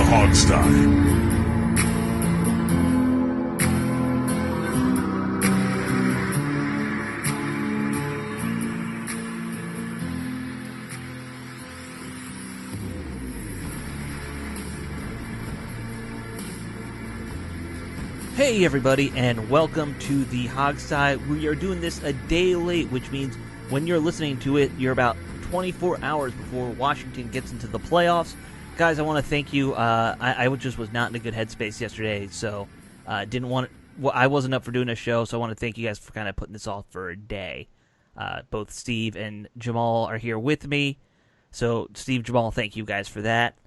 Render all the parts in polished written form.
Hogstye. Hey everybody, and welcome to the Hogstye. We are doing this a day late, which means when you're listening to it, you're about 24 hours before Washington gets into the playoffs. Guys, I want to thank you. I just was not in a good headspace yesterday, so I wasn't up for doing a show, so I want to thank you guys for kind of putting this off for a day. Both Steve and Jamal are here with me, so Steve, Jamal, thank you guys for that.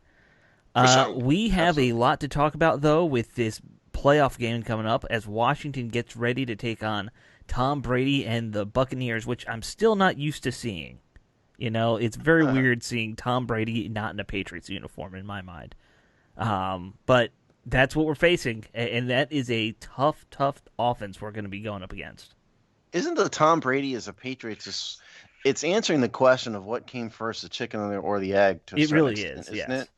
We have a lot to talk about, though, with this playoff game coming up as Washington gets ready to take on Tom Brady and the Buccaneers, which I'm still not used to seeing. You know, it's very weird seeing Tom Brady not in a Patriots uniform in my mind. But that's what we're facing, and that is a tough offense we're going to be going up against. Isn't the Tom Brady as a Patriots? It's answering the question of what came first, the chicken or the egg. To a it really extent, is, isn't yes. it?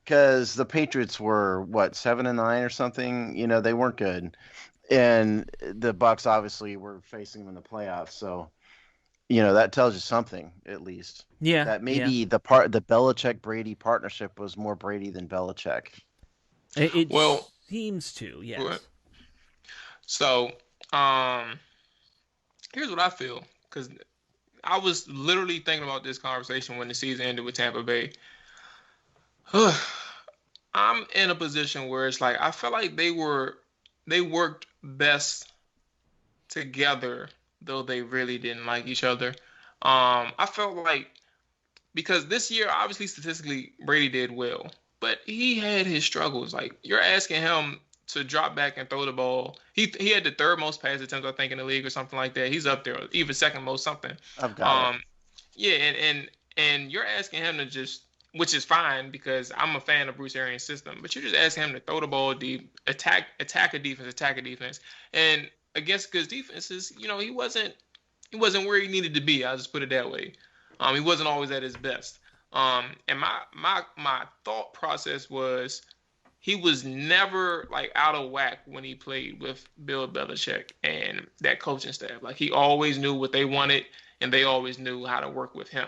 Because the Patriots were 7-9 or something. You know, they weren't good, and the Bucs obviously were facing them in the playoffs. So, you know, that tells you something at least. Yeah, that maybe the Belichick Brady partnership was more Brady than Belichick. It seems to, yes. So, here's what I feel, because I was literally thinking about this conversation when the season ended with Tampa Bay. I'm in a position where it's like I feel like they worked best together, though they really didn't like each other. I felt like because this year, obviously statistically, Brady did well, but he had his struggles. Like, you're asking him to drop back and throw the ball. He had the third most pass attempts, I think, in the league or something like that. He's up there, even second most something. I've got it. Yeah, and you're asking him to just, which is fine because I'm a fan of Bruce Arians' system, but you're just asking him to throw the ball deep, attack a defense. And against good defenses, you know, he wasn't where he needed to be. I'll just put it that way. He wasn't always at his best. And my thought process was he was never like out of whack when he played with Bill Belichick and that coaching staff. Like, he always knew what they wanted and they always knew how to work with him.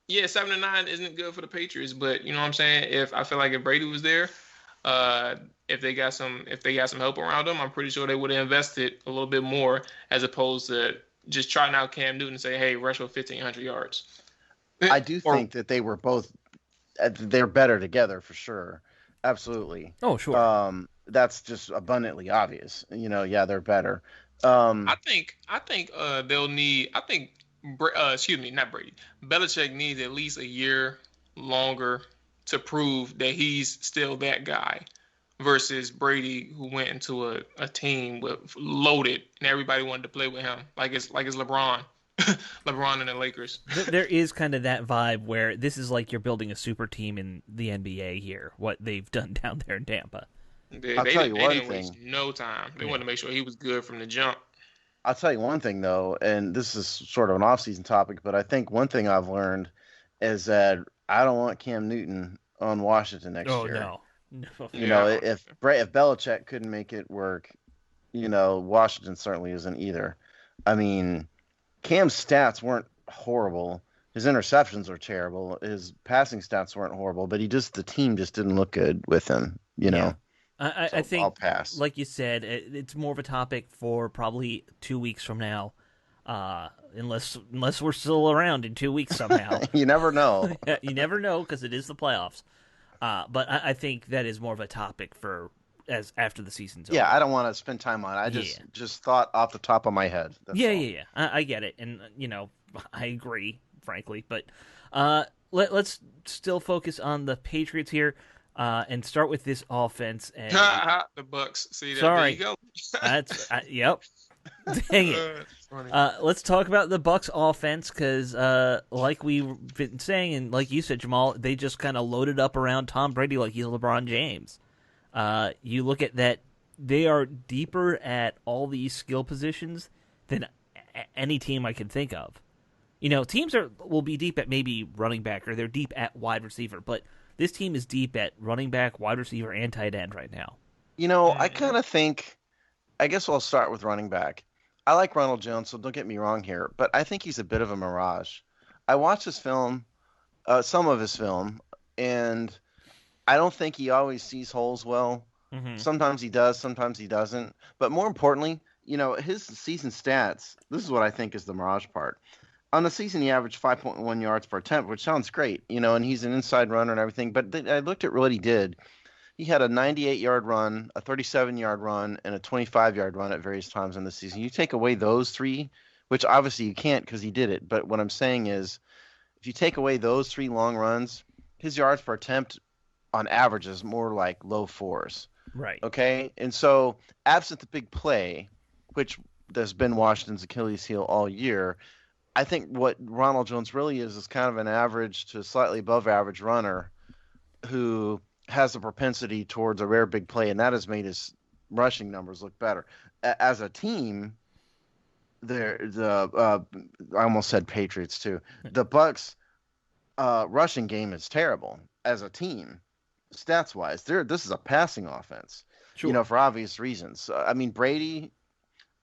Yeah, 7-9 isn't good for the Patriots, but you know what I'm saying? I feel like if Brady was there, if they got some help around them, I'm pretty sure they would have invested a little bit more as opposed to just trotting out Cam Newton and say, "Hey, rush for 1,500 yards." I do think that they were both. They're better together for sure. Absolutely. Oh, sure. That's just abundantly obvious. You know, yeah, they're better. I think they'll need. I think. Not Brady. Belichick needs at least a year longer to prove that he's still that guy versus Brady, who went into a team with loaded and everybody wanted to play with him. Like it's LeBron. LeBron and the Lakers. There is kind of that vibe where this is like you're building a super team in the NBA here, what they've done down there in Tampa. I'll tell you one thing. Waste no time. They wanted to make sure he was good from the jump. I'll tell you one thing, though, and this is sort of an off-season topic, but I think one thing I've learned is that I don't want Cam Newton on Washington next year. Oh, no. You know, if Belichick couldn't make it work, you know, Washington certainly isn't either. I mean, Cam's stats weren't horrible. His interceptions were terrible. His passing stats weren't horrible, but the team just didn't look good with him, you know. Yeah. I think, I'll pass. Like you said, it's more of a topic for probably 2 weeks from now, unless we're still around in 2 weeks somehow. You never know. You never know because it is the playoffs. But I think that is more of a topic for as after the season's over. Yeah, I don't want to spend time on it. I just thought off the top of my head. That's all. Yeah. I get it, and you know, I agree, frankly. But let's still focus on the Patriots here. And start with this offense. And the Bucs. See that? Sorry, there you go. That's yep. Dang it. Let's talk about the Bucs offense because, like we've been saying, and like you said, Jamal, they just kind of loaded up around Tom Brady like he's LeBron James. You look at that; they are deeper at all these skill positions than any team I can think of. Teams will be deep at maybe running back, or they're deep at wide receiver, but this team is deep at running back, wide receiver, and tight end right now. I kind of think, I guess I'll start with running back. I like Ronald Jones, so don't get me wrong here, but I think he's a bit of a mirage. I watched his film, some of his film, and I don't think he always sees holes well. Mm-hmm. Sometimes he does, sometimes he doesn't. But more importantly, his season stats, this is what I think is the mirage part. On the season, he averaged 5.1 yards per attempt, which sounds great, and he's an inside runner and everything. But I looked at what he did. He had a 98-yard run, a 37-yard run, and a 25-yard run at various times in the season. You take away those three, which obviously you can't because he did it. But what I'm saying is, if you take away those three long runs, his yards per attempt on average is more like low fours. Right. Okay? And so, absent the big play, which has been Washington's Achilles heel all year, I think what Ronald Jones really is kind of an average to slightly above average runner who has a propensity towards a rare big play, and that has made his rushing numbers look better. As a team, I almost said Patriots too. The Bucks' rushing game is terrible as a team, stats wise. This is a passing offense, Sure. for obvious reasons. I mean, Brady.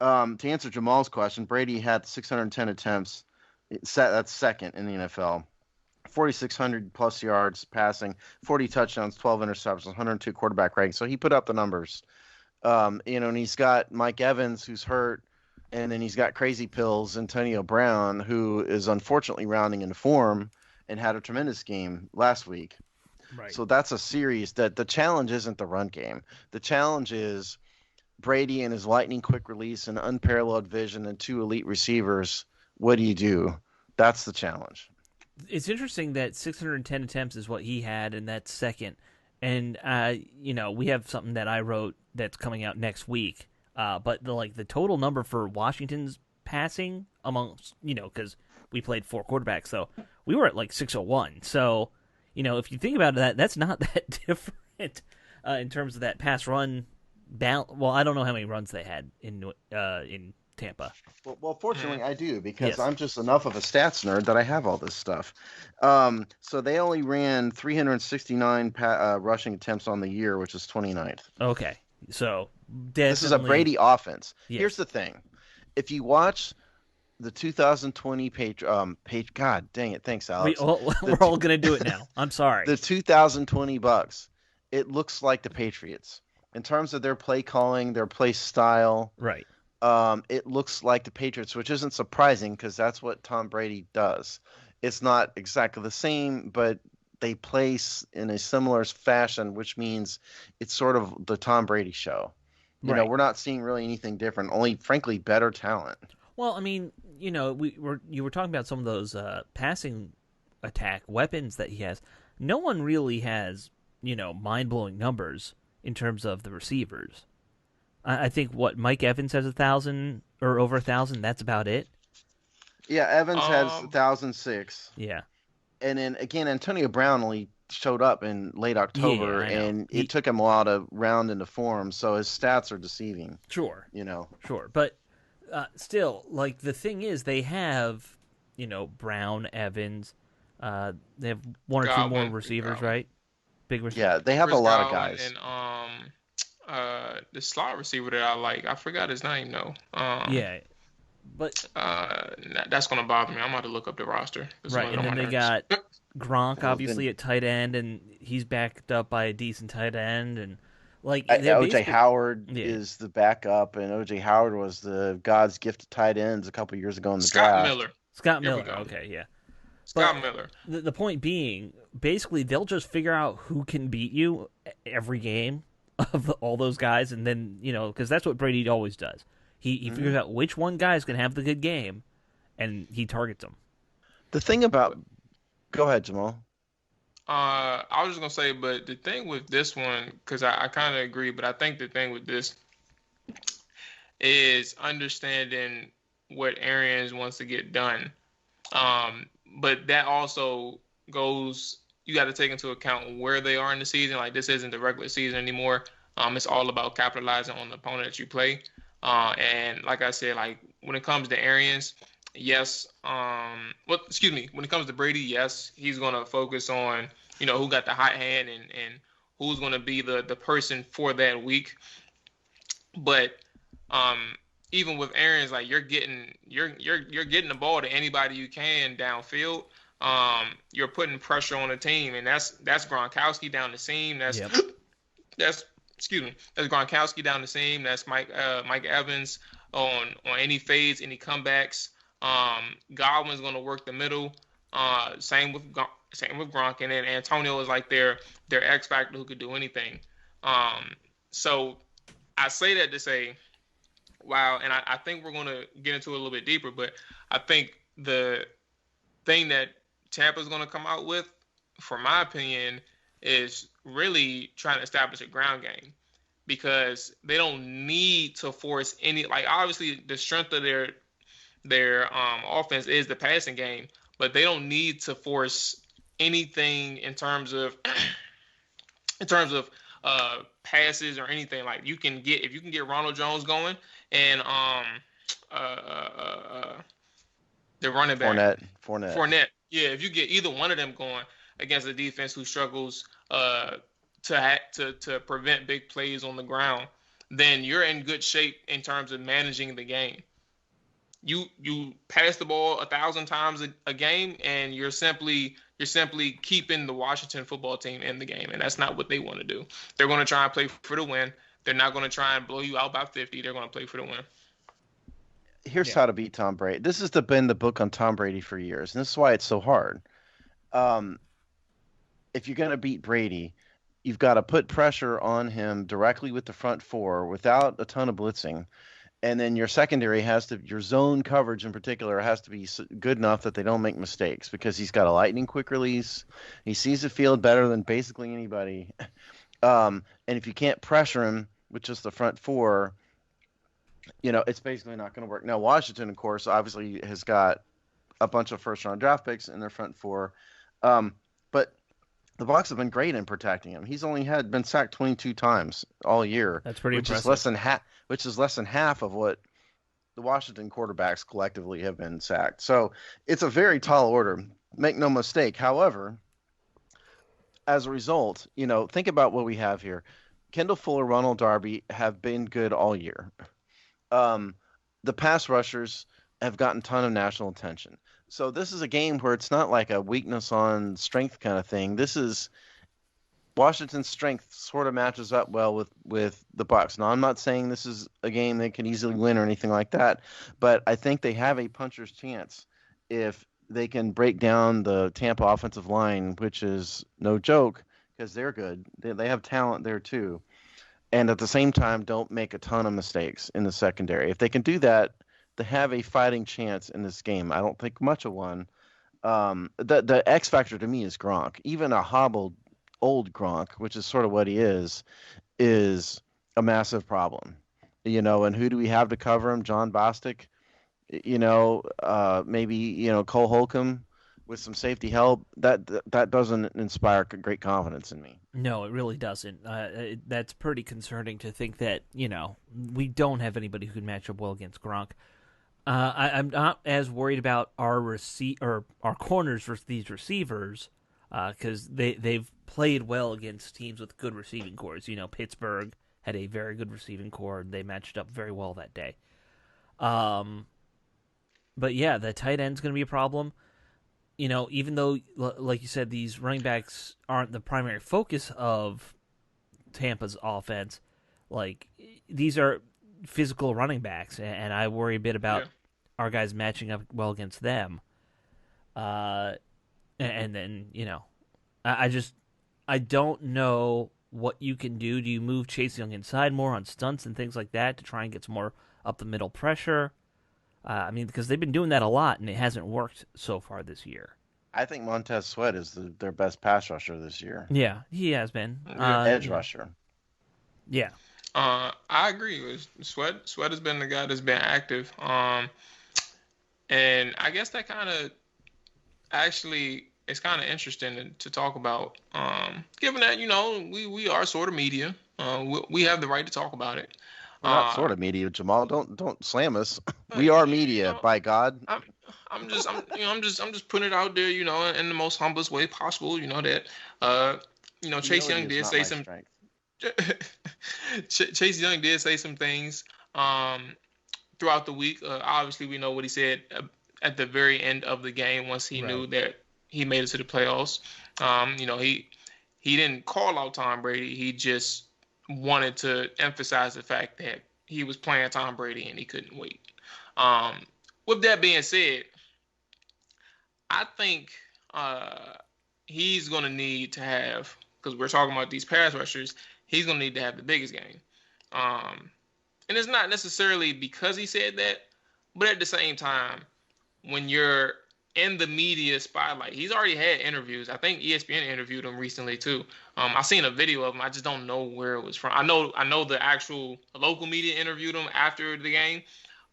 To answer Jamal's question, Brady had 610 attempts. That's second in the NFL. 4,600 plus yards passing, 40 touchdowns, 12 interceptions, 102 quarterback rating. So he put up the numbers. And he's got Mike Evans, who's hurt, and then he's got Crazy Pills, Antonio Brown, who is unfortunately rounding into form and had a tremendous game last week. Right. So that's a series that the challenge isn't the run game. The challenge is Brady and his lightning quick release and unparalleled vision and two elite receivers. What do you do? That's the challenge. It's interesting that 610 attempts is what he had, and that's second. And we have something that I wrote that's coming out next week. But the total number for Washington's passing amongst because we played 4 quarterbacks, so we were at 601. So if you think about that, that's not that different in terms of that pass run. Well, I don't know how many runs they had in Tampa. Well, fortunately, I do because Yes. I'm just enough of a stats nerd that I have all this stuff. So they only ran 369 rushing attempts on the year, which is 29th. Okay, so This is a Brady offense. Yes. Here's the thing: if you watch the 2020 God dang it, thanks, Alex. We're all gonna do it now. I'm sorry. The 2020 Bucks, it looks like the Patriots in terms of their play calling, their play style. Right. It looks like the Patriots, which isn't surprising because that's what Tom Brady does. It's not exactly the same, but they play in a similar fashion, which means it's sort of the Tom Brady show. Right. We're not seeing really anything different, only frankly better talent. Well, I mean, you were talking about some of those passing attack weapons that he has. No one really has, mind-blowing numbers in terms of the receivers. I think Mike Evans has 1,000 or over 1,000. That's about it. Yeah, Evans has 1,006. Yeah. And then again, Antonio Brown only showed up in late October, Yeah, and it took him a while to round into form. So his stats are deceiving. Sure. Sure. But still, the thing is, they have, Brown, Evans. They have one or Godwin, two more receivers, right? Big receivers. Yeah, they have Chris a lot of Godwin guys. And the slot receiver that I like, I forgot his name though. Yeah, but that's gonna bother me. I'm about to look up the roster. Right, and then they got Gronk obviously at tight end, and he's backed up by a decent tight end, and OJ Howard is the backup, and OJ Howard was the God's gift to tight ends a couple years ago in the draft. Scott Miller. Okay, yeah. Scott Miller. The point being, basically, they'll just figure out who can beat you every game of all those guys, and then because that's what Brady always does. He figures out which one guy's gonna have the good game, and he targets them. The thing about, go ahead, Jamal. I was just gonna say, but the thing with this one, because I kind of agree, but I think the thing with this is understanding what Arians wants to get done. But that also goes, you got to take into account where they are in the season. Like, this isn't the regular season anymore. It's all about capitalizing on the opponent that you play. And like I said, when it comes to Arians, yes. Well, excuse me. When it comes to Brady, yes, he's gonna focus on who got the hot hand and who's gonna be the person for that week. But um, even with Aaron's, like you're getting the ball to anybody you can downfield. You're putting pressure on the team, and that's Gronkowski down the seam. That's Yep. that's excuse me. That's Gronkowski down the seam. That's Mike Evans on any fades, any comebacks. Godwin's going to work the middle. Same with Gronk, and then Antonio is like their X factor who could do anything. So I say that to say, wow, and I think we're going to get into it a little bit deeper, but I think the thing that Tampa's going to come out with, for my opinion, is really trying to establish a ground game because they don't need to force any. Like obviously, the strength of their offense is the passing game, but they don't need to force anything in terms of in terms of passes or anything. Like if you can get Ronald Jones going and uh, uh, uh, the running back Fournette. Yeah, if you get either one of them going against a defense who struggles to prevent big plays on the ground, then you're in good shape in terms of managing the game. You pass the ball 1,000 times a game, and you're simply keeping the Washington football team in the game, and that's not what they want to do. They're going to try and play for the win. They're not going to try and blow you out by 50. They're going to play for the win. Here's how to beat Tom Brady. This has been the book on Tom Brady for years, and this is why it's so hard. If you're going to beat Brady, you've got to put pressure on him directly with the front four without a ton of blitzing. And then your secondary your zone coverage in particular has to be good enough that they don't make mistakes because he's got a lightning quick release. He sees the field better than basically anybody. And if you can't pressure him with just the front four, it's basically not going to work. Now, Washington, of course, obviously has got a bunch of first-round draft picks in their front four. But the Bucs have been great in protecting him. He's only been sacked 22 times all year. That's pretty impressive. Which is less than half of what the Washington quarterbacks collectively have been sacked. So it's a very tall order. Make no mistake. However, as a result, think about what we have here. Kendall Fuller, Ronald Darby have been good all year. The pass rushers have gotten a ton of national attention. So this is a game where it's not like a weakness on strength kind of thing. This is Washington's strength sort of matches up well with the Bucs. Now, I'm not saying this is a game they can easily win or anything like that, but I think they have a puncher's chance if they can break down the Tampa offensive line, which is no joke because they're good. They have talent there too. And at the same time, don't make a ton of mistakes in the secondary. If they can do that, they have a fighting chance in this game. I don't think much of one. The X factor to me is Gronk. Even a hobbled old Gronk, which is sort of what he is a massive problem. And who do we have to cover him? John Bostic, maybe, Cole Holcomb with some safety help. That doesn't inspire great confidence in me. No, it really doesn't. That's pretty concerning to think that, we don't have anybody who can match up well against Gronk. I'm not as worried about our corners versus these receivers because they've played well against teams with good receiving cores. Pittsburgh had a very good receiving core. They matched up very well that day. But yeah, the tight end's going to be a problem. Even though, like you said, these running backs aren't the primary focus of Tampa's offense, like these are physical running backs, and I worry a bit about our guys matching up well against them. And then, I don't know what you can do. Do you move Chase Young inside more on stunts and things like that to try and get some more up the middle pressure? Because they've been doing that a lot, and it hasn't worked so far this year. I think Montez Sweat is their best pass rusher this year. Yeah, he has been. Edge rusher. Yeah. I agree. Sweat has been the guy that's been active. And I guess that kind of actually it's kind of interesting to talk about. Given that we are sort of media, we have the right to talk about it. We're not sort of media, Jamal. Don't slam us. We You are media, know, by God. I'm just putting it out there, in the most humblest way possible. That, Chase Humility Young is did not say my some. strength. Chase Young did say some things throughout the week. Obviously, we know what he said at the very end of the game once he knew that he made it to the playoffs. He didn't call out Tom Brady. He just wanted to emphasize the fact that he was playing Tom Brady and he couldn't wait. With that being said, I think he's going to need to have, because we're talking about these pass rushers, he's going to need to have the biggest game. And it's not necessarily because he said that, but at the same time, when you're in the media spotlight, he's already had interviews. I think ESPN interviewed him recently too. I seen a video of him. I just don't know where it was from. I know the actual local media interviewed him after the game,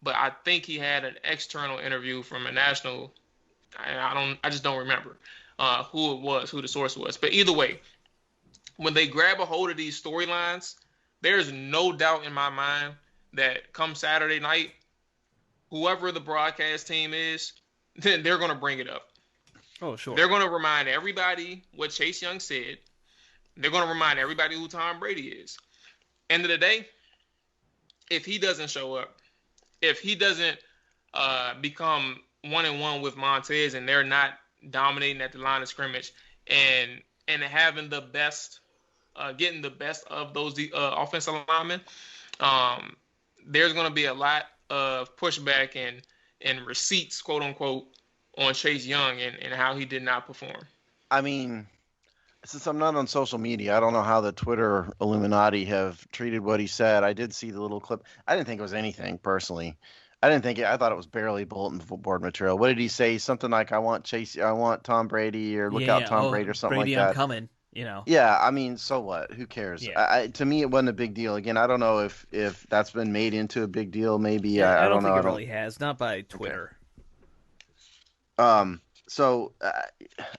but I think he had an external interview from a national. I just don't remember who it was, who the source was. But either way, when they grab a hold of these storylines, there's no doubt in my mind that come Saturday night, whoever the broadcast team is, then they're going to bring it up. Oh, sure. They're going to remind everybody what Chase Young said. They're going to remind everybody who Tom Brady is. End of the day, if he doesn't show up, if he doesn't become 1-1 with Montez and they're not dominating at the line of scrimmage and having the best, getting the best of those offensive linemen, there's going to be a lot of pushback and receipts, quote unquote, on Chase Young and how he did not perform. I mean, since I'm not on social media, I don't know how the Twitter Illuminati have treated what he said. I did see the little clip. I didn't think it was anything personally. I thought it was barely bulletin board material. What did he say? Something like, I want Tom Brady, or look out Tom Brady, or something Brady, like that. I'm coming, Yeah, I mean, so what? Who cares? Yeah. To me, it wasn't a big deal. Again, I don't know if that's been made into a big deal. Maybe. Yeah, I don't think know. it really has. Not by Twitter. Okay. So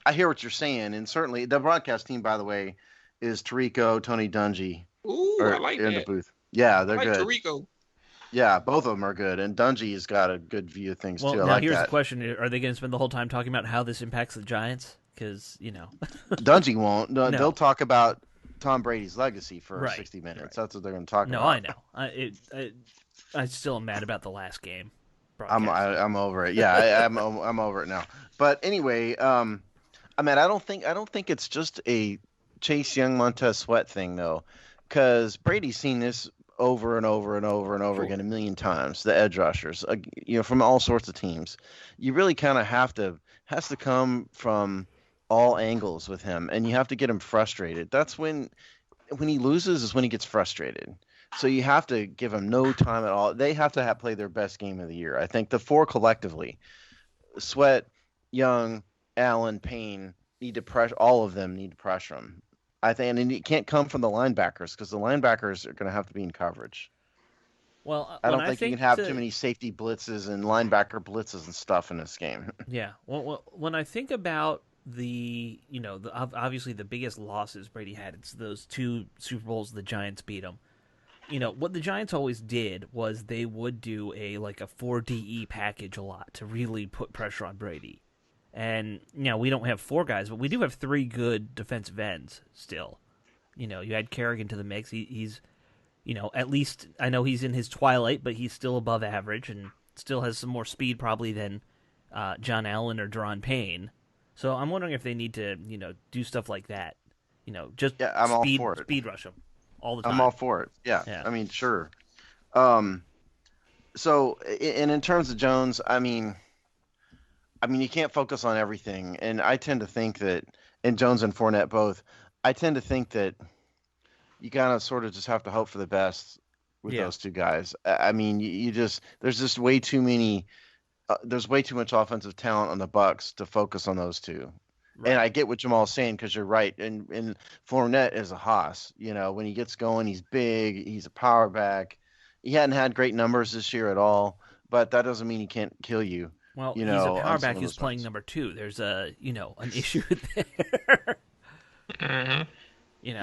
I hear what you're saying, and certainly the broadcast team, by the way, is Tirico, Tony Dungy. Ooh, I like that. In the booth. Yeah, they're good. Tirico. Yeah, both of them are good, and Dungy's got a good view of things too. Well, I now like here's that. the question: are they going to spend the whole time talking about how this impacts the Giants? Because Dungy won't. No. They'll talk about Tom Brady's legacy for Right, 60 minutes. right. That's what they're going to talk about. No, I know. I still am mad about the last game. I'm over it. Yeah, I'm over it now. But anyway, I mean, I don't think it's just a Chase Young Montez Sweat thing though, because Brady's seen this over and over and over and over again a million times. The edge rushers, from all sorts of teams. You really kind of has to come from all angles with him, and you have to get him frustrated. That's when he loses is when he gets frustrated. So you have to give them no time at all. They have to play their best game of the year. I think the four collectively, Sweat, Young, Allen, Payne, need to pressure. All of them need to pressure him. I think, and it can't come from the linebackers because the linebackers are going to have to be in coverage. Well, I don't think you can have too many safety blitzes and linebacker blitzes and stuff in this game. Yeah. Well, when I think about obviously the biggest losses Brady had, it's those two Super Bowls the Giants beat him. What the Giants always did was they would do a 4-DE package a lot to really put pressure on Brady. And, we don't have four guys, but we do have three good defensive ends still. You add Kerrigan to the mix. He's, at least, I know he's in his twilight, but he's still above average and still has some more speed probably than John Allen or Deron Payne. So I'm wondering if they need to, do stuff like that. I'm all for it. Speed rush them all the time. I'm all for it. Yeah. I mean, sure. So, and in terms of Jones, I mean, you can't focus on everything. And I tend to think that, and Jones and Fournette both, I tend to think that you kind of sort of just have to hope for the best with those two guys. I mean, there's just way too many, there's way too much offensive talent on the Bucs to focus on those two. Right. And I get what Jamal's saying because you're right. And Fournette is a hoss. When he gets going, he's big. He's a power back. He hadn't had great numbers this year at all, but that doesn't mean he can't kill you. Well, he's a power back who's playing number two. There's an issue there. Mm-hmm.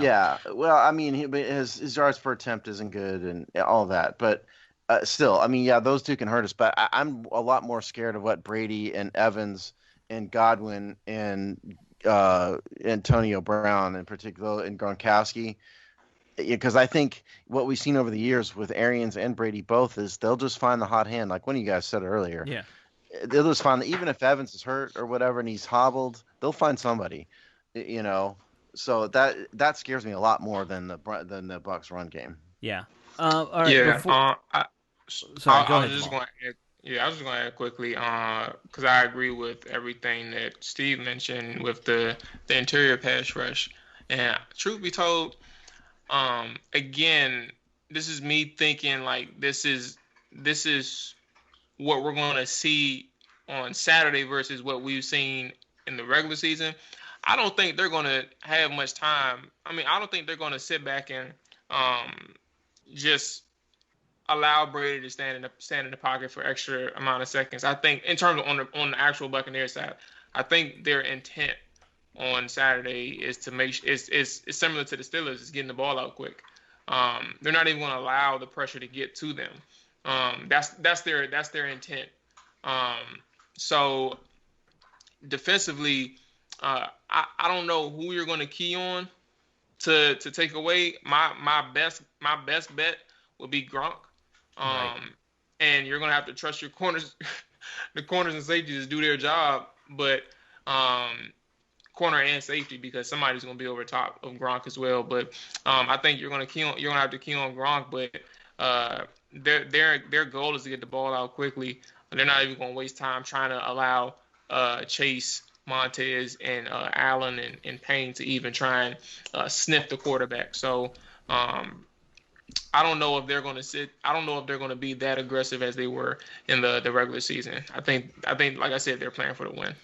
Yeah, well, I mean, his yards per attempt isn't good and all that, but still, I mean, yeah, those two can hurt us. But I'm a lot more scared of what Brady and Evans and Godwin and Antonio Brown in particular and Gronkowski, because I think what we've seen over the years with Arians and Brady both is they'll just find the hot hand, like one of you guys said earlier. Yeah. They'll just find even if Evans is hurt or whatever and he's hobbled, they'll find somebody, you know. So that scares me a lot more than the Bucks run game. Yeah. All right. Yeah. Sorry, go I ahead. was just going to add, yeah, I was just going to add quickly, because I agree with everything that Steve mentioned with the interior pass rush. And truth be told, again, this is me thinking like this is what we're going to see on Saturday versus what we've seen in the regular season. I don't think they're going to have much time. I mean, I don't think they're going to sit back and just allow Brady to stand in the pocket for extra amount of seconds. I think in terms of on the actual Buccaneers side, I think their intent on Saturday is to is similar to the Steelers, is getting the ball out quick. They're not even going to allow the pressure to get to them. That's their intent. So defensively, I don't know who you're going to key on to take away. My best bet would be Gronk. Right. And you're going to have to trust your corners, the corners and safeties to do their job, but corner and safety, because somebody's going to be over top of Gronk as well. But I think you're going to have to key on Gronk, but their goal is to get the ball out quickly. They're not even going to waste time trying to allow Chase, Montez, and Allen and Payne to even try and sniff the quarterback. So I don't know if they're going to sit. I don't know if they're going to be that aggressive as they were in the regular season. I think, like I said, they're playing for the win.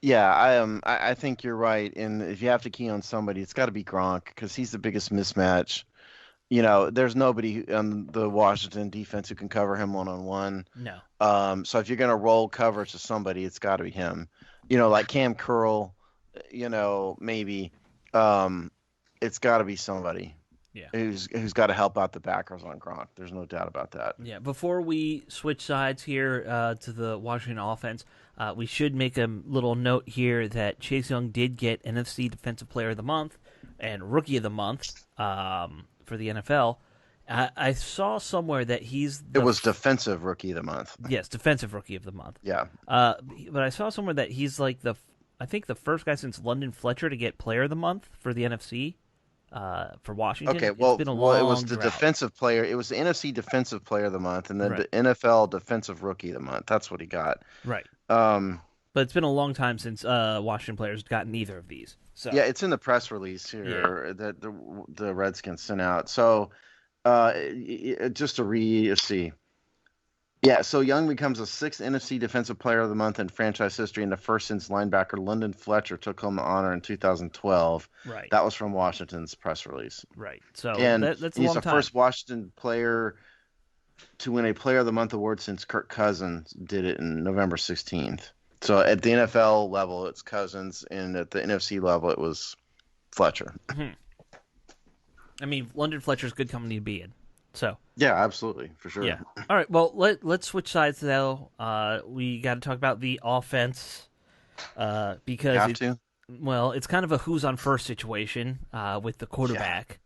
Yeah, I think you're right. And if you have to key on somebody, it's got to be Gronk because he's the biggest mismatch. You know, there's nobody on the Washington defense who can cover him one-on-one. No. So if you're going to roll coverage to somebody, it's got to be him. You know, like Cam Curl, you know, maybe it's got to be somebody. Yeah. Who's got to help out the backers on Gronk. There's no doubt about that. Yeah. Before we switch sides here to the Washington offense, we should make a little note here that Chase Young did get NFC Defensive Player of the Month and Rookie of the Month for the NFL. I saw somewhere that it was Defensive Rookie of the Month. Yes, Defensive Rookie of the Month. Yeah. But I saw somewhere that he's like I think the first guy since London Fletcher to get Player of the Month for the NFC. For Washington. Okay, well, it's been a long it was the drought. defensive player. It was the NFC Defensive Player of the Month, and then Right. the NFL Defensive Rookie of the Month. That's what he got. Right. But it's been a long time since Washington players gotten either of these. So yeah, it's in the press release here that the Redskins sent out. So just to see. Yeah, so Young becomes the sixth NFC Defensive Player of the Month in franchise history, and the first since linebacker London Fletcher took home the honor in 2012. Right. That was from Washington's press release. Right. So and that's a long he's the time. first Washington player to win a Player of the Month award since Kirk Cousins did it in November 16th. So at the NFL level, it's Cousins, and at the NFC level, it was Fletcher. Mm-hmm. I mean, London Fletcher's good company to be in. So yeah, absolutely, for sure. Yeah. All right. Well, let's switch sides though. We got to talk about the offense because it's kind of a who's on first situation with the quarterback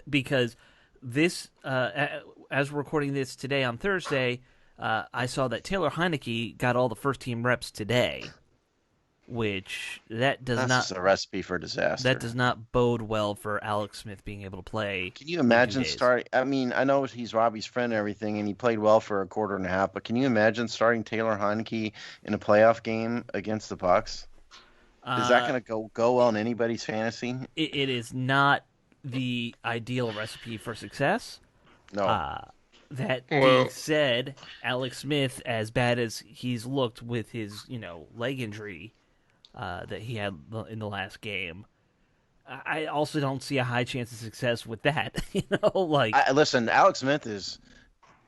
because this as we're recording this today on Thursday, I saw that Taylor Heineke got all the first team reps today. Which that's not a recipe for disaster. That does not bode well for Alex Smith being able to play. Can you imagine starting? I mean, I know he's Robbie's friend and everything, and he played well for a quarter and a half. But can you imagine starting Taylor Heineke in a playoff game against the Bucs? Is that going to go well in anybody's fantasy? It is not the ideal recipe for success. No. That being said, Alex Smith, as bad as he's looked with his leg injury that he had in the last game, I also don't see a high chance of success with that. Listen, Alex Smith is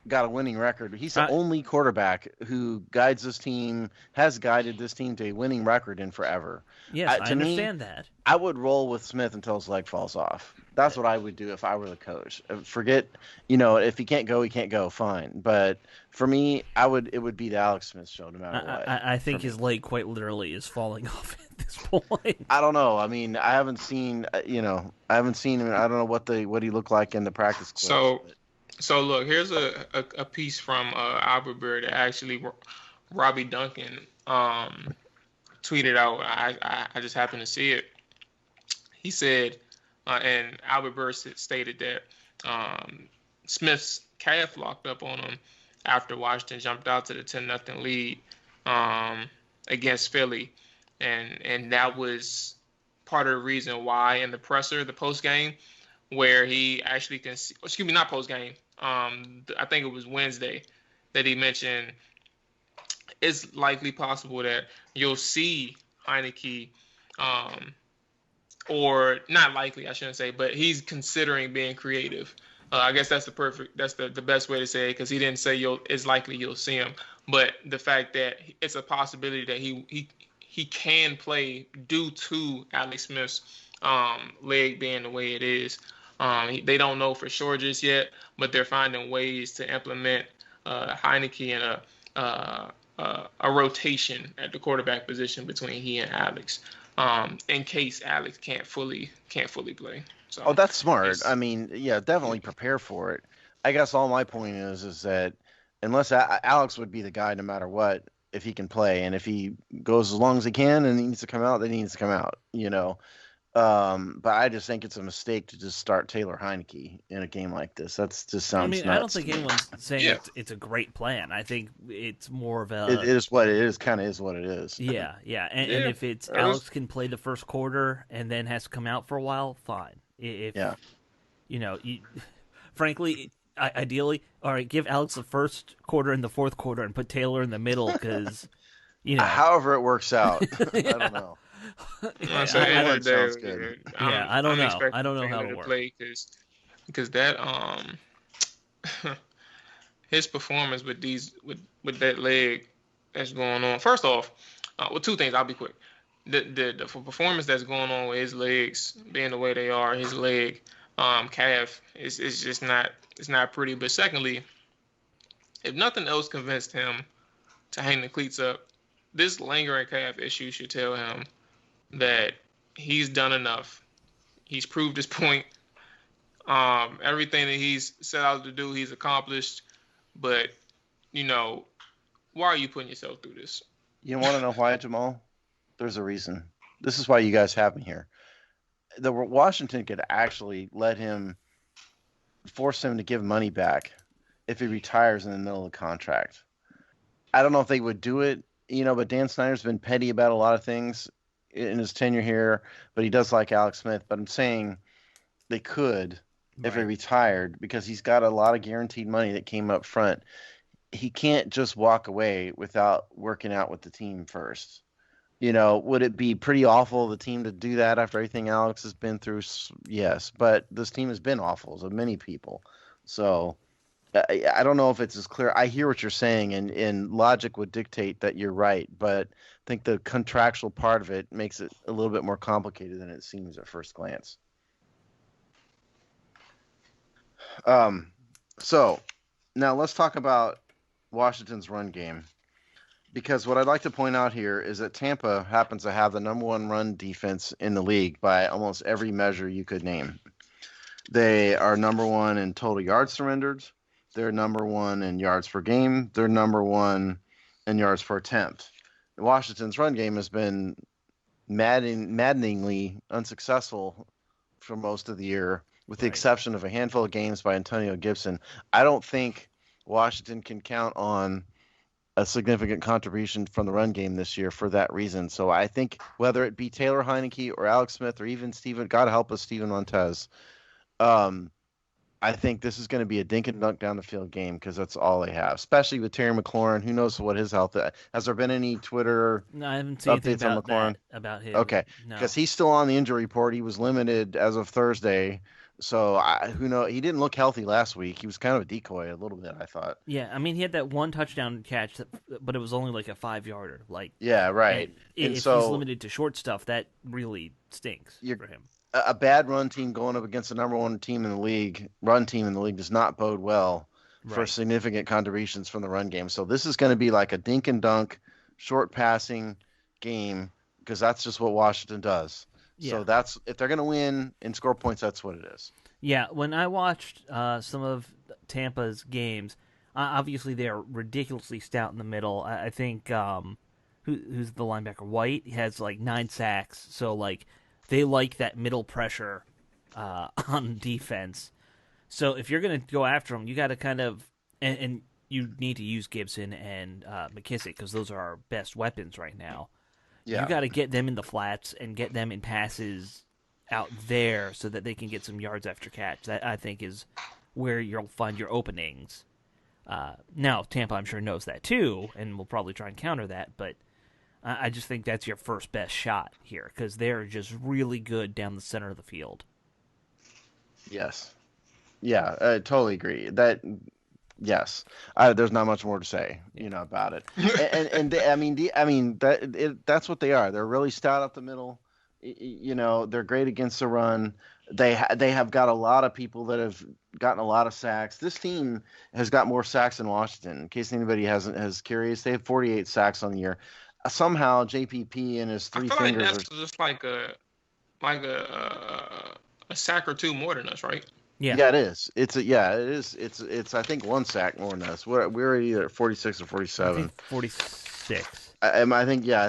got a winning record. He's the I- only quarterback who guides this team, has guided this team to a winning record in forever. Yes, I To me, understand that. I would roll with Smith until his leg falls off. That's what I would do if I were the coach. Forget, if he can't go, he can't go. Fine, but for me, it would be the Alex Smith show no matter what. I think his leg quite literally is falling off at this point. I don't know. I mean, I haven't seen, I haven't seen him. I don't know what he looked like in the practice clips. So look, here's a piece from Albert Bird that actually Robbie Duncan tweeted out. I just happened to see it. He said, and Albert Bird stated that Smith's calf locked up on him after Washington jumped out to the 10-0 lead against Philly, and that was part of the reason why in the presser, the post game, where he actually not post game. I think it was Wednesday that he mentioned it's likely possible that you'll see Heineke, or not likely, I shouldn't say, but he's considering being creative. I guess that's the best way to say it, because he didn't say it's likely you'll see him, but the fact that it's a possibility that he can play due to Alex Smith's leg being the way it is. They don't know for sure just yet, but they're finding ways to implement Heineke in a rotation at the quarterback position between he and Alex, in case Alex can't fully play. So, that's smart. I mean, yeah, definitely prepare for it. I guess all my point is that unless Alex would be the guy no matter what, if he can play, and if he goes as long as he can and he needs to come out, then he needs to come out. But I just think it's a mistake to just start Taylor Heineke in a game like this. That's just sounds nuts. I don't think anyone's saying it's a great plan. I think it's more of a... It is what it is, kind of is what it is. Yeah. And if it's Alex can play the first quarter and then has to come out for a while, fine. Frankly, ideally, all right, give Alex the first quarter and the fourth quarter and put Taylor in the middle because, however it works out. I don't know. I don't know. I don't know how to work. Because that his performance with that leg that's going on. First off, two things. I'll be quick. The performance that's going on with his legs being the way they are, his leg calf is just not pretty. But secondly, if nothing else convinced him to hang the cleats up, this lingering calf issue should tell him that he's done enough. He's proved his point. Everything that he's set out to do, he's accomplished. But, why are you putting yourself through this? You want to know why, Jamal? There's a reason. This is why you guys have me here. The Washington could actually force him to give money back if he retires in the middle of the contract. I don't know if they would do it, but Dan Snyder's been petty about a lot of things in his tenure here, but he does like Alex Smith. But I'm saying they could if he retired, because he's got a lot of guaranteed money that came up front. He can't just walk away without working out with the team first. Would it be pretty awful of the team to do that after everything Alex has been through? Yes, but this team has been awful to many people. So I don't know if it's as clear. I hear what you're saying, and logic would dictate that you're right, but I think the contractual part of it makes it a little bit more complicated than it seems at first glance. So now let's talk about Washington's run game, because what I'd like to point out here is that Tampa happens to have the number one run defense in the league by almost every measure you could name. They are number one in total yards surrendered. They're number one in yards per game. They're number one in yards per attempt. Washington's run game has been maddeningly unsuccessful for most of the year, with the exception of a handful of games by Antonio Gibson. I don't think Washington can count on a significant contribution from the run game this year for that reason. So I think whether it be Taylor Heineke or Alex Smith or even Stephen Montez, I think this is going to be a dink and dunk down the field game because that's all they have, especially with Terry McLaurin. Who knows what his health is? Has there been any Twitter No, I haven't seen anything updates on about McLaurin? that about him. Okay, No. because he's still on the injury report. He was limited as of Thursday. So who knows? He didn't look healthy last week. He was kind of a decoy a little bit, I thought. Yeah, I mean he had that one touchdown catch, but it was only like a 5 yarder. Like, Yeah, and right. And if he's so limited to short stuff, that really stinks you're for him. a bad run team going up against the number one team in the league, run team in the league does not bode well for Right. significant contributions from the run game. So this is going to be like a dink and dunk, short passing game because that's just what Washington does. Yeah. So that's if they're going to win and score points, that's what it is. Yeah, when I watched some of Tampa's games, obviously they're ridiculously stout in the middle. I think who's the linebacker? White he has like 9 sacks, so like they like that middle pressure on defense. So if you're going to go after them, you got to kind of and you need to use Gibson and McKissick because those are our best weapons right now. Yeah. You got to get them in the flats and get them in passes out there so that they can get some yards after catch. That I think is where you'll find your openings. Now Tampa, I'm sure, knows that too, and will probably try and counter that. But I just think that's your first best shot here because they're just really good down the center of the field. Yes. Yeah, I totally agree. Yes, there's not much more to say, about it. And that's what they are. They're really stout up the middle. They're great against the run. They have got a lot of people that have gotten a lot of sacks. This team has got more sacks than Washington. In case anybody has curious, they have 48 sacks on the year. Somehow JPP and his three I feel fingers like that's just like a sack or two more than us, right? Yeah, it is. It is. It's I think one sack more than us. We're either at 46 or 47. I think 46. I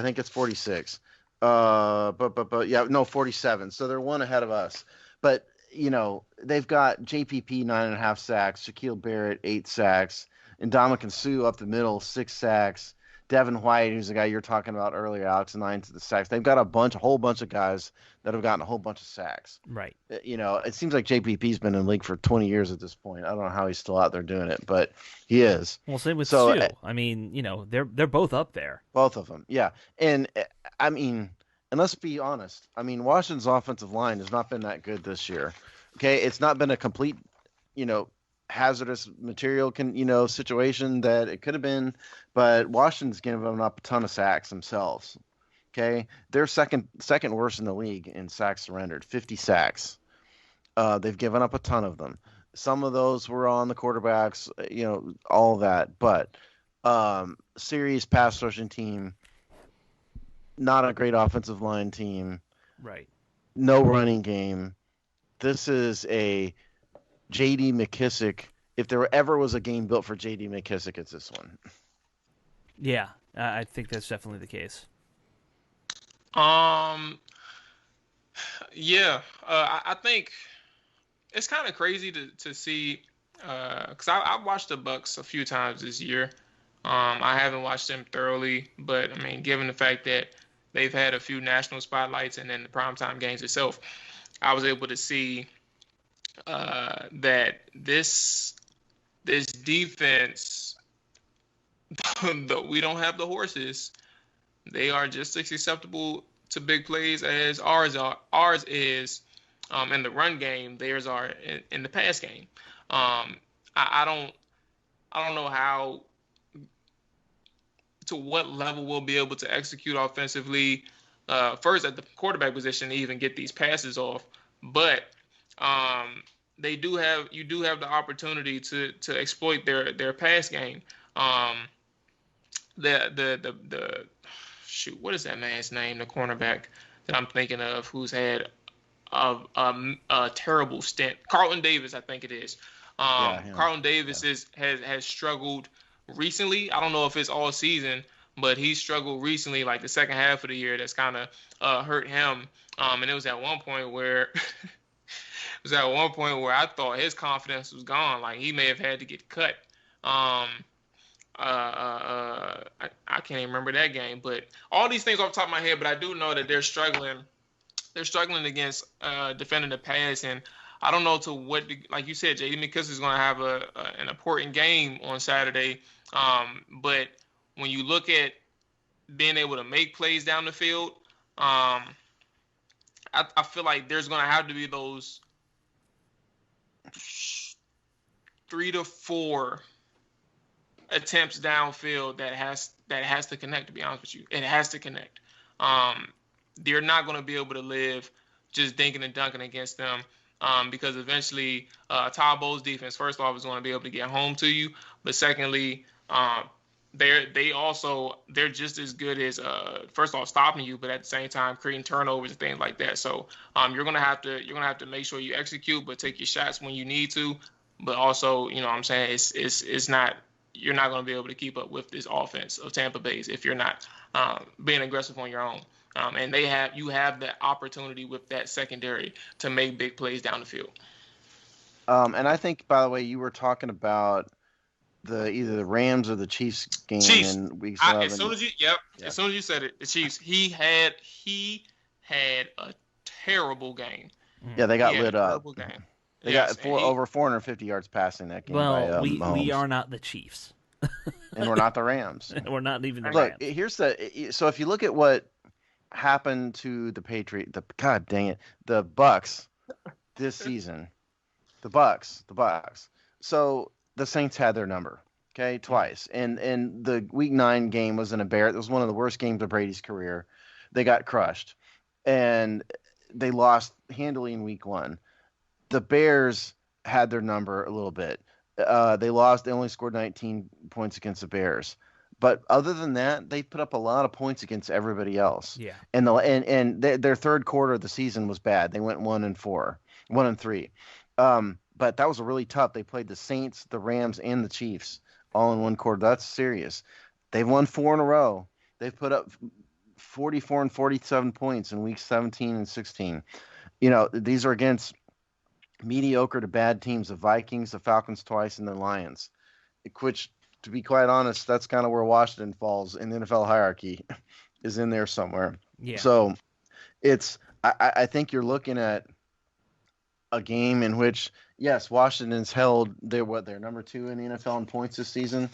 think it's 46. But yeah, no, 47. So they're one ahead of us. But they've got JPP 9.5 sacks, Shaquille Barrett 8 sacks, and Ndamukong Suh up the middle 6 sacks. Devin White, who's the guy you're talking about earlier, Alex, 9 to the sacks. They've got a whole bunch of guys that have gotten a whole bunch of sacks. Right. It seems like JPP's been in the league for 20 years at this point. I don't know how he's still out there doing it, but he is. Well, same with Sue. I mean, they're both up there. Both of them, yeah. And I mean, and let's be honest. I mean, Washington's offensive line has not been that good this year. Okay, it's not been a complete, hazardous material situation that it could have been, but Washington's given up a ton of sacks themselves. Okay, they're second worst in the league in sacks surrendered, 50 sacks. They've given up a ton of them. Some of those were on the quarterbacks, all of that, but serious pass rushing team, not a great offensive line team, right? No running game. This is a J.D. McKissick. If there ever was a game built for J.D. McKissick, it's this one. Yeah, I think that's definitely the case. Yeah, I think it's kind of crazy to see because I've watched the Bucks a few times this year. I haven't watched them thoroughly, but I mean, given the fact that they've had a few national spotlights and then the primetime games itself, I was able to see that this defense, though we don't have the horses, they are just as susceptible to big plays as ours is in the run game. Theirs are in the pass game. I don't know how to what level we'll be able to execute offensively. First at the quarterback position to even get these passes off, but you do have the opportunity to exploit their pass game. The shoot, what is that man's name? The cornerback that I'm thinking of, who's had a terrible stint. Carlton Davis, I think it is. Carlton Davis has struggled recently. I don't know if it's all season, but he struggled recently, like the second half of the year. That's kind of hurt him. And it was at one point where I thought his confidence was gone. Like he may have had to get cut. I can't even remember that game, but all these things off the top of my head. But I do know that they're struggling. They're struggling against defending the pass, and I don't know to what, like you said, J.D. McKissick is going to have an important game on Saturday. But when you look at being able to make plays down the field, I feel like there's going to have to be those 3 to 4 attempts downfield that has to connect. To be honest with you, it has to connect. They're not going to be able to live just dinking and dunking against them, because eventually Todd Bowles' defense, first off, is going to be able to get home to you, but secondly, they're just as good as first off stopping you, but at the same time creating turnovers and things like that. So you're gonna have to make sure you execute, but take your shots when you need to. But also, you know what I'm saying, it's not, you're not going to be able to keep up with this offense of Tampa Bay's if you're not being aggressive on your own. And you have the opportunity with that secondary to make big plays down the field. And I think, by the way, you were talking about either the Rams or the Chiefs game in week 7. As soon as you said it, the Chiefs. He had a terrible game. Yeah, they got lit up. Terrible game. They got over 450 yards passing that game. Well, we are not the Chiefs, and we're not the Rams. We're not even the Rams. Look, so if you look at what happened to the the Bucks this season, the Bucks. So the Saints had their number, okay, twice, and the Week 9 game was an embarrassment. It was one of the worst games of Brady's career. They got crushed, and they lost handily in Week 1. The Bears had their number a little bit. They lost. They only scored 19 points against the Bears. But other than that, they put up a lot of points against everybody else. Yeah. And their third quarter of the season was bad. They went 1-3. But that was a really tough. They played the Saints, the Rams, and the Chiefs all in one quarter. That's serious. They've won 4 in a row. They've put up 44 and 47 points in weeks 17 and 16. You know, these are against mediocre to bad teams, the Vikings, the Falcons twice, and the Lions, which, to be quite honest, that's kind of where Washington falls in the NFL hierarchy, is in there somewhere. Yeah. So I think you're looking at a game in which, yes, Washington's held they're number 2 in the NFL in points this season,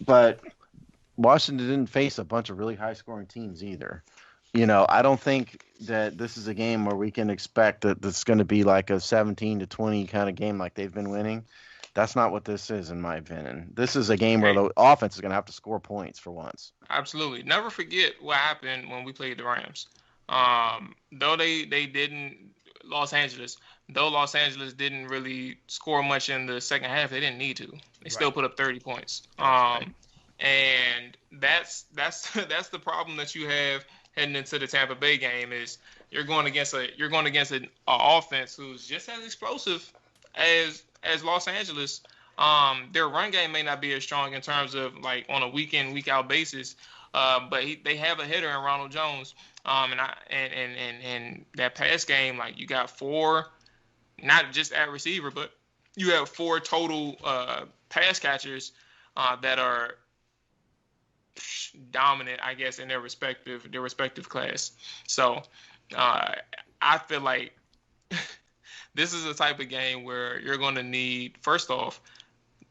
but Washington didn't face a bunch of really high scoring teams either. You know, I don't think that this is a game where we can expect that it's going to be like a 17-20 kind of game like they've been winning. That's not what this is, in my opinion. This is a game where the offense is going to have to score points for once. Absolutely. Never forget what happened when we played the Rams. Though Los Angeles didn't really score much in the second half, they didn't need to. They still put up 30 points. And that's the problem that you have heading into the Tampa Bay game, is you're going against an offense who's just as explosive as Los Angeles. Their run game may not be as strong in terms of like on a week in, week out basis, but they have a hitter in Ronald Jones. And that pass game, like you got 4, not just at receiver, but you have 4 total pass catchers that are dominant, I guess, in their respective class. So I feel like this is a type of game where you're going to need, first off,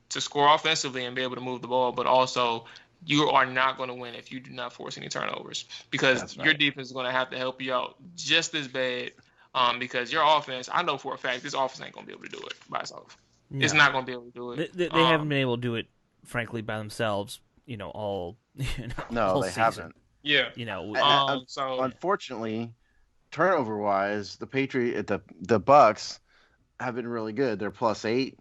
to score offensively and be able to move the ball, but also you are not going to win if you do not force any turnovers, because your defense is going to have to help you out just as bad, because your offense, I know for a fact, this offense ain't going to be able to do it by itself. No. It's not going to be able to do it. They haven't been able to do it, frankly, by themselves, all No, they season. Haven't. Yeah. So unfortunately, turnover-wise, the Bucks have been really good. They're +8.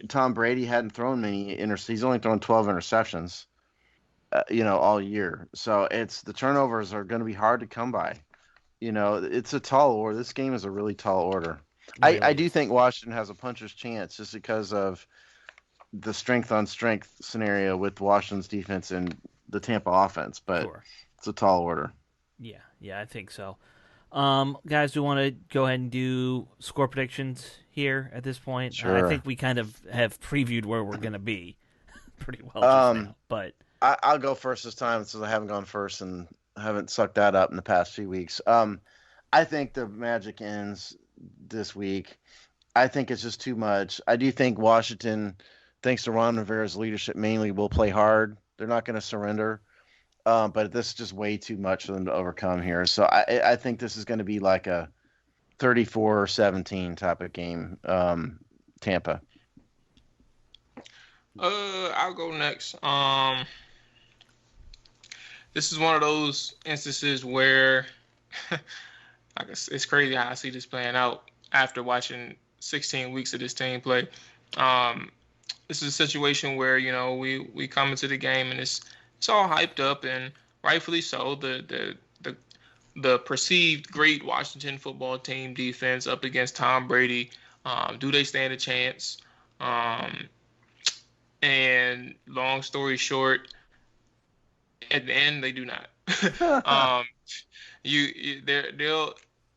Tom Brady hadn't thrown many interceptions. He's only thrown 12 interceptions, all year. So the turnovers are going to be hard to come by. It's a tall order. This game is a really tall order. Really? I do think Washington has a puncher's chance just because of the strength-on-strength scenario with Washington's defense and the Tampa offense. But It's a tall order. Yeah, I think so. Guys, do you want to go ahead and do score predictions here at this point? Sure. I think we kind of have previewed where we're going to be pretty well just now. But I'll go first this time since I haven't gone first and haven't sucked that up in the past few weeks. I think the Magic ends this week. I think it's just too much. I do think Washington, thanks to Ron Rivera's leadership, mainly will play hard. They're not going to surrender. But this is just way too much for them to overcome here. So I think this is going to be like a 34-17 type of game. Tampa. I'll go next. This is one of those instances where it's crazy how I see this playing out after watching 16 weeks of this team play. This is a situation where, you know, we come into the game and it's all hyped up, and rightfully so. The perceived great Washington football team defense up against Tom Brady. Do they stand a chance? And long story short, at the end, they do not.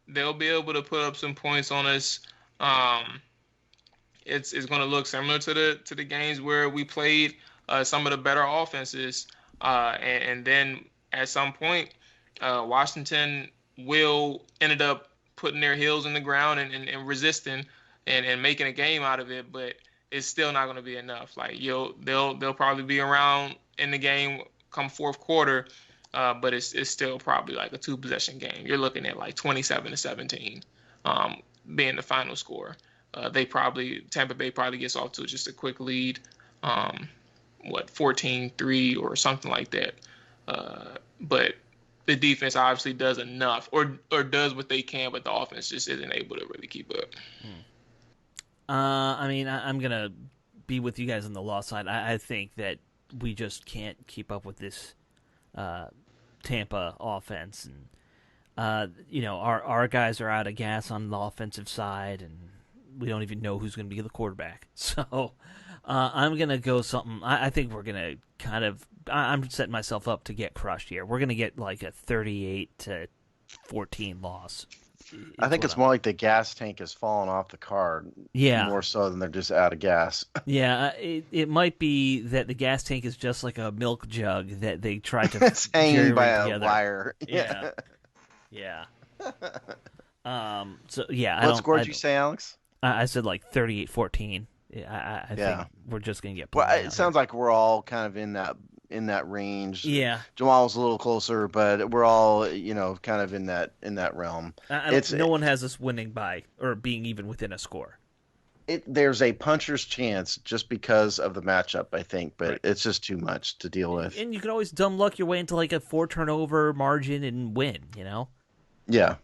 They'll be able to put up some points on us. It's going to look similar to the games where we played some of the better offenses, and then at some point, Washington will end up putting their heels in the ground and resisting and making a game out of it, but it's still not going to be enough. Like they'll probably be around in the game come fourth quarter, but it's still probably like a 2-possession game. You're looking at like 27-17 being the final score. Tampa Bay probably gets off to just a quick lead, 14-3 or something like that. But the defense obviously does enough or does what they can, but the offense just isn't able to really keep up. I mean, I'm going to be with you guys on the loss side. I think that we just can't keep up with this Tampa offense. And, you know, our guys are out of gas on the offensive side, and we don't even know who's going to be the quarterback. So I'm going to go something. I think we're going to I'm setting myself up to get crushed here. We're going to get like a 38-14 loss. I think it's more like the gas tank has fallen off the car. Yeah. More so than they're just out of gas. Yeah, it might be that the gas tank is just like a milk jug that they try to it's hanging by a together. wire. Yeah. So yeah. What score did you say, Alex? I said like 38-14. I think we're just gonna get. Well, it sounds like we're all kind of in that range. Yeah. Jamal's a little closer, but we're all, you know, kind of in that realm. No one has us winning by or being even within a score. There's a puncher's chance just because of the matchup, I think, but it's just too much to deal with. And you can always dumb luck your way into like a 4-turnover margin and win, you know? Yeah.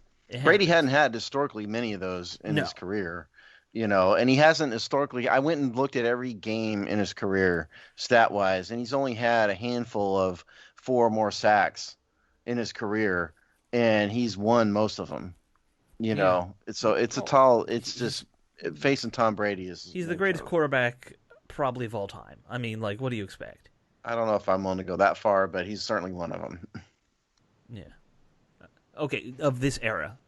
Brady hadn't had historically many of those in his career, you know, and he hasn't historically. I went and looked at every game in his career stat-wise, and he's only had a handful of 4 or more sacks in his career, and he's won most of them, you know. So it's just facing Tom Brady is. He's the greatest quarterback probably of all time. I mean, like, what do you expect? I don't know if I'm willing to go that far, but he's certainly one of them. Yeah. Okay, of this era,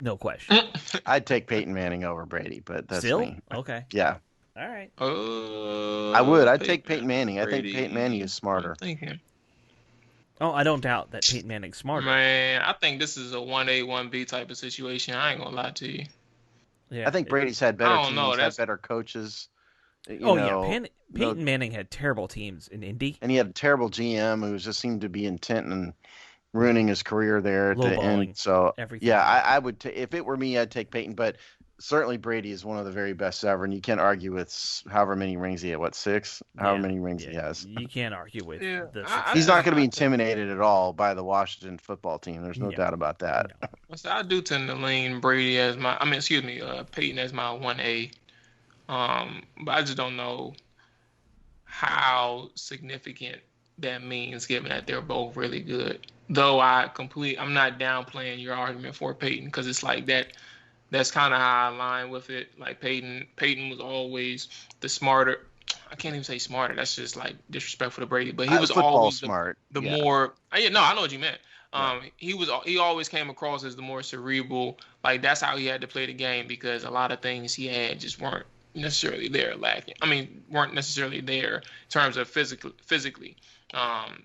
no question. I'd take Peyton Manning over Brady, but that's still me. Okay. Yeah. All right. I would. I'd take Peyton Manning. I think Peyton Manning is smarter. Oh, I don't doubt that Peyton Manning's smarter. Man, I think this is a 1A, 1B type of situation. I ain't gonna lie to you. Yeah, I think Brady's had better teams, had better coaches. Peyton Manning had terrible teams in Indy. And he had a terrible GM who just seemed to be intent on ruining his career there at the end. So, everything. Yeah, I would if it were me, I'd take Peyton. But certainly Brady is one of the very best ever, and you can't argue with however many rings he had. 6? However many rings he has. You can't argue with this. He's not going to be intimidated at all by the Washington football team. There's no doubt about that. No. So I do tend to lean Brady as Peyton as my 1A. But I just don't know how significant that means, given that they're both really good. Though I'm not downplaying your argument for Peyton, because it's like that. That's kind of how I align with it. Like Peyton was always the smarter. I can't even say smarter. That's just like disrespectful to Brady. But he was always smart. More. I know what you meant. He always came across as the more cerebral. Like that's how he had to play the game, because a lot of things he had just weren't necessarily there lacking. Weren't necessarily there in terms of physically.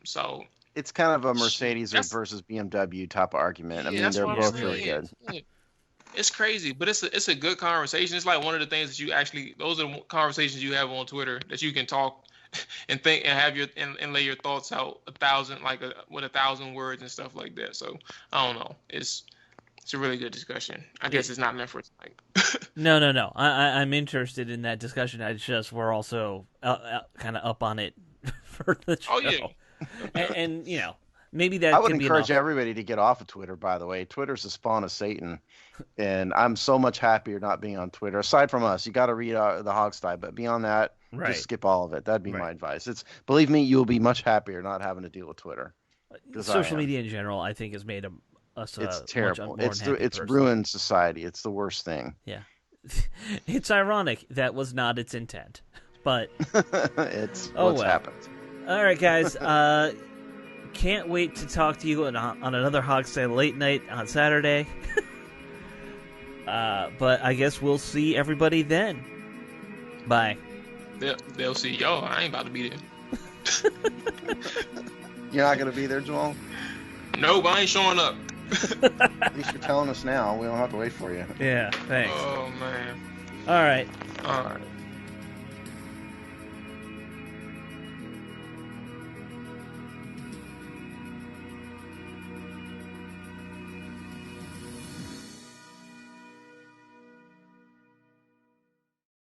So it's kind of a Mercedes versus BMW type of argument. They're both really good. It's crazy, but it's a good conversation. It's like one of the things that you actually, those are the conversations you have on Twitter that you can talk and think and have and lay your thoughts out with 1,000 words and stuff like that. So I don't know. It's a really good discussion. I guess it's not meant for tonight. No. I'm interested in that discussion. We're also kind of up on it for the show. Oh yeah. and maybe that I would could be encourage enough. everybody to get off of Twitter, by the way. Twitter's the spawn of Satan. And I'm so much happier not being on Twitter. Aside from us, you got to read the Hogsty, but beyond that, just skip all of it. That'd be my advice. Believe me, you'll be much happier not having to deal with Twitter. Social media in general, I think, has made us it's terrible. It's person. Ruined society. It's the worst thing. Yeah, it's ironic that was not its intent, but it's what's happened. All right, guys. Can't wait to talk to you on another Hogsty late night on Saturday. But I guess we'll see everybody then. Bye. They'll see y'all. I ain't about to be there. You're not going to be there, Joel? Nope, I ain't showing up. At least you're telling us now. We don't have to wait for you. Yeah, thanks. Oh, man. All right. All right.